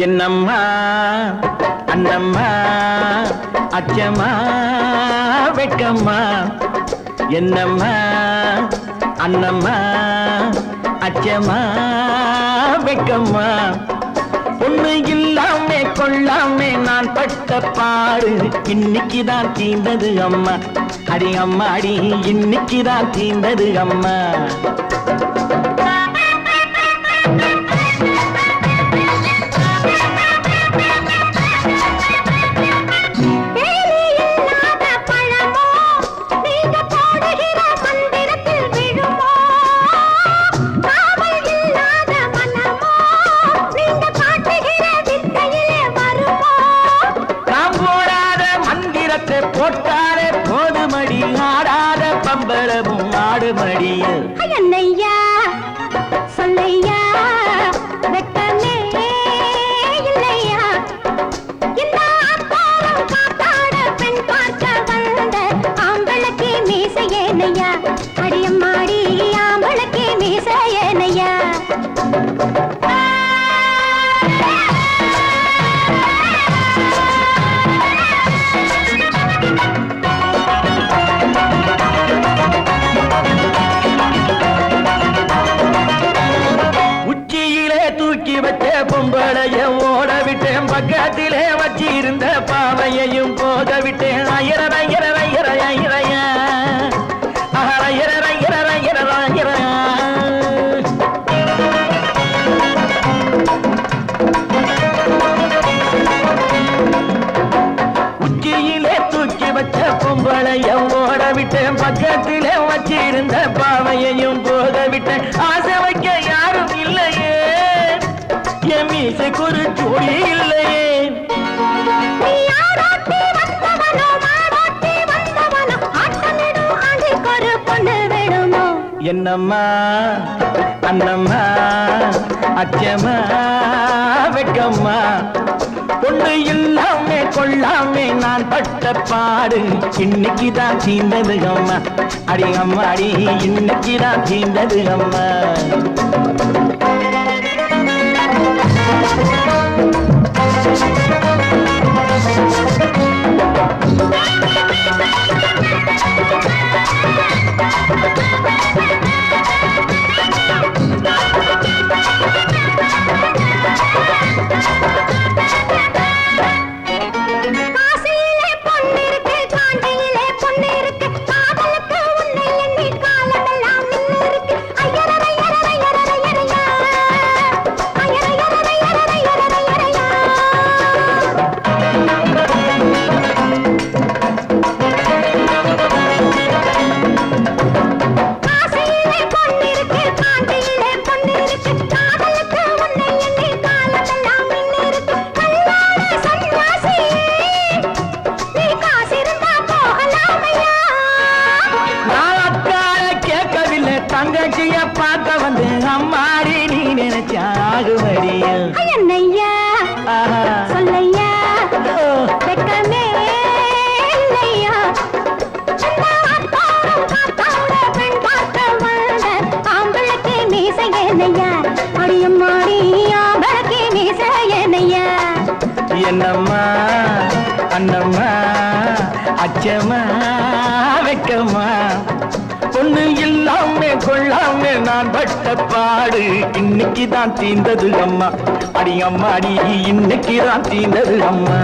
என்னம்மா அண்ணம்மா அச்சம்மா வெக்கம்மா என்னம்மா அண்ணம்மா அச்சம்மா வெக்கம்மா பொண்ணு இல்லாமே கொள்ளாமே நான் பட்ட பாடு இன்னைக்குதான் தீர்ந்தது அம்மா அடி அம்மா அடி இன்னைக்குதான் தீர்ந்தது அம்மா போட்டாரே போதுமடி ஆடாத பம்பரமும் ஆடு மடிய ஐயா சொல்லையா வெட்டமே இல்லையா இந்த ஆத்தாரம் காத்தாட பெண் பார்க்க வந்த ஆம்பளுக்கு மீசையேனையா அடியம்மாடி ஆம்பளுக்கு மீசையேனையா பொம்பளைய ஓட விட்டேன் பக்கத்திலே வச்சிருந்த பாவையையும் போக விட்டேன் உச்சியிலே தூக்கி வச்ச பொம்பளைய ஓட விட்டேன் பக்கத்திலே வச்சிருந்த பாவையையும் போக விட்டேன் ஆசை வைக்க யாரும் இல்லையே மீசைக்கு ஒரு ஜோடி இல்லையே என்னம்மா அண்ணம்மா அச்சம்மா வெக்கம்மா பொண்ணு இல்லாமே கொள்ளாமே நான் பட்ட பாடு இன்னைக்குதான் தீர்ந்தது அம்மா அடி அம்மா அடி இன்னைக்குதான் தீர்ந்தது அம்மா தங்கச்சிய பார்க்க வந்து அம்மாடி நீ நினைச்சாகுமடியா சொல்லையா வெக்கமே இல்லையா பெண் பார்க்க வந்த ஆம்பளுக்கு மீசையேனையா அடியம்மாடி ஆம்பளுக்கு மீசையேனையா என்னம்மா அண்ணம்மா அச்சம்மா வெக்கம்மா பொண்ணு இல்லாமே கொள்ளாமே நான் பட்ட பாடு இன்னைக்குதான் தீர்ந்தது அம்மா அடி அம்மா அடி இன்னைக்குதான் தீர்ந்தது அம்மா